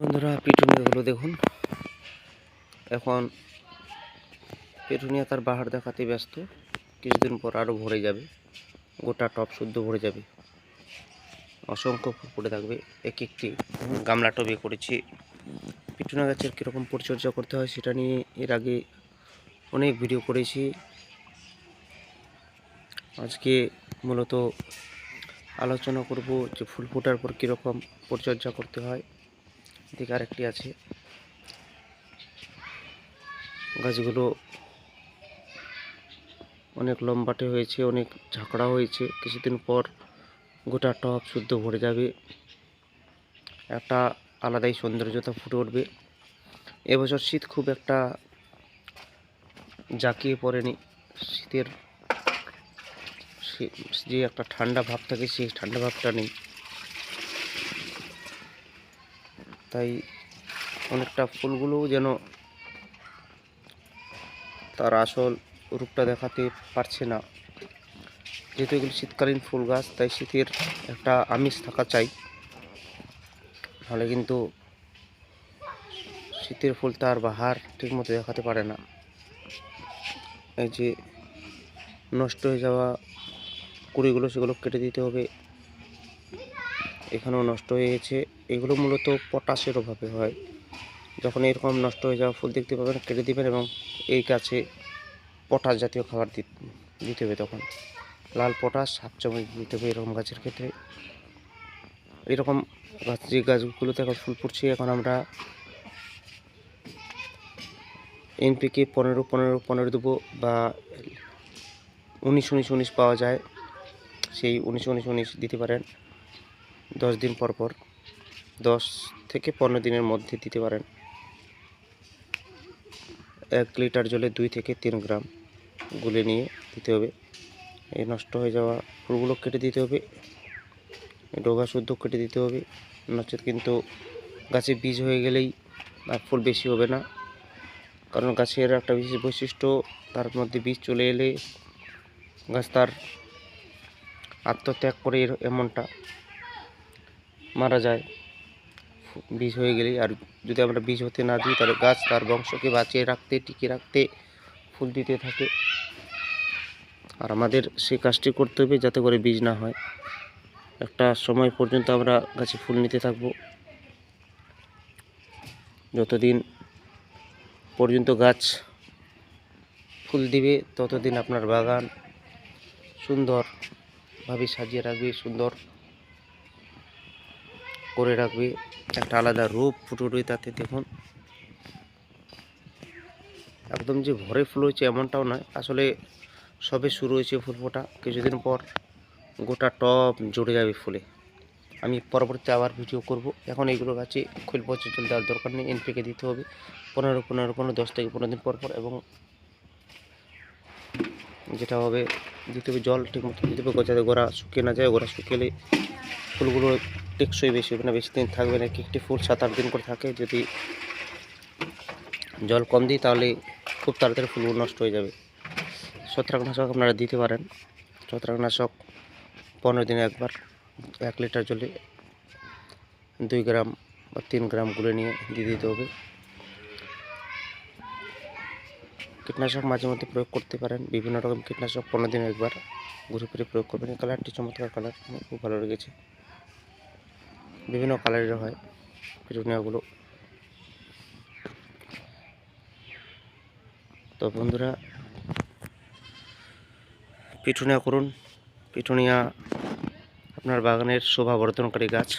বন্ধুরা, পিটুনিয়াগুলো দেখুন। এখন পিটুনিয়া তার বাহার দেখাতে ব্যস্ত। কিছুদিন পর আরও ভরে যাবে, গোটা টব শুদ্ধ ভরে যাবে, অসংখ্য ফুল পড়ে থাকবে। এক একটি গামলা টবে করেছি। পিটুনিয়া গাছের কীরকম পরিচর্যা করতে হয় সেটা নিয়ে এর আগে অনেক ভিডিও করেছি। আজকে মূলত আলোচনা করব যে ফুল ফোটার পর কীরকম পরিচর্যা করতে হয়। এদিকে আরেকটি আছে। গাছগুলো অনেক লম্বাটে হয়েছে, অনেক ঝাঁকড়া হয়েছে। কিছুদিন পর গোটা টব শুদ্ধ ভরে যাবে, একটা আলাদাই সৌন্দর্যতা ফুটে উঠবে। এবছর শীত খুব একটা জাঁকিয়ে পড়েনি। শীতের যে একটা ঠান্ডা ভাব থাকে সেই ঠান্ডা ভাবটা নেই, তাই অনেকটা ফুলগুলোও যেন তার আসল রূপটা দেখাতে পারছে না। যেহেতু এগুলো শীতকালীন ফুল গাছ, তাই শীতের একটা আমিষ থাকা চাই, নাহলে কিন্তু শীতের ফুল তার বাহার ঠিকমতো দেখাতে পারে না। এই যে নষ্ট হয়ে যাওয়া কুড়িগুলো, সেগুলো কেটে দিতে হবে। এখানেও নষ্ট হয়ে গেছে। এগুলো মূলত পটাশের অভাবে হয়। যখন এরকম নষ্ট হয়ে যাওয়া ফুল দেখতে পাবেন, কেটে দিবেন এবং এই গাছে পটাশ জাতীয় খাবার দিতে হবে। তখন লাল পটাশ 7 চামচ দিতে হবে এরকম গাছের ক্ষেত্রে। এরকম গাছ, যে গাছগুলোতে এখন ফুল ফুটছে, এখন আমরা এনপিকে 15-15-15 দেবো, বা 19-19-19 পাওয়া যায়, সেই 19-19-19 দিতে পারেন 10 দিন পর পর, 10 থেকে 15 দিনের মধ্যে দিতে পারেন। 1 লিটার জলে 2 থেকে 3 গ্রাম গুলে নিয়ে দিতে হবে। এই নষ্ট হয়ে যাওয়া ফুলগুলো কেটে দিতে হবে, ডগা শুদ্ধ কেটে দিতে হবে। নচেত কিন্তু গাছে বীজ হয়ে গেলেই আর ফুল বেশি হবে না। কারণ গাছের একটা বিশেষ বৈশিষ্ট্য, তার মধ্যে বীজ চলে এলে গাছ তার আত্মত্যাগ করে এমনটা মারা যায় বীজ হয়ে গেলেই। আর যদি আমরা বীজ হতে না দিই, তাহলে গাছ তার বংশকে বাঁচিয়ে রাখতে, টিকিয়ে রাখতে ফুল দিতে থাকে। আর আমাদের সেই কাজটি করতে হবে যাতে করে বীজ না হয়। একটা সময় পর্যন্ত আমরা গাছে ফুল নিতে থাকব, যতদিন পর্যন্ত গাছ ফুল দিবে ততদিন আপনার বাগান সুন্দরভাবে সাজিয়ে রাখবে, সুন্দর করে রাখবে, একটা আলাদা রূপ ফুটে উঠবে তাতে। দেখুন, একদম যে ভরে ফুল হয়েছে এমনটাও নয়, আসলে সবে শুরু হয়েছে ফুল ফোটা। কিছুদিন পর গোটা টব জুড়ে যাবে ফুলে। আমি পরবর্তীতে আবার ভিডিও করব। এখন এইগুলো গাছে খৈল পচা জল দেওয়ার দরকার নেই, এনপিকে দিতে হবে 15-15-15 10 থেকে 15 দিন পর পর। এবং যেটা হবে, দিতে হবে জল ঠিকমতো দিতে হবে, যাতে গোড়া শুকিয়ে না যায়। গোড়া শুকিয়ে ফুলগুলো টেকসই বেশি হবে না, বেশি দিন থাকবে না। একটি ফুল 7-8 দিন করে থাকে। যদি জল কম দিই তাহলে খুব তাড়াতাড়ি ফুলগুলো নষ্ট হয়ে যাবে। ছত্রাকনাশক আপনারা দিতে পারেন। ছত্রাকনাশক 15 দিনে একবার 1 লিটার জলে 2 গ্রাম বা 3 গ্রাম গুলে নিয়ে দিয়ে দিতে হবে। কীটনাশক মাঝে মধ্যে প্রয়োগ করতে পারেন, বিভিন্ন রকম কীটনাশক 15 দিনে একবার ঘুরে ফিরে প্রয়োগ করবেন। এই কালারটি চমৎকার কালার, আমার খুব ভালো লেগেছে। বিভিন্ন কালারের হয় পিটুনিয়াগুলো। তো বন্ধুরা, পিটুনিয়া করুন। পিটুনিয়া আপনার বাগানের শোভা বর্ধনকারী গাছ।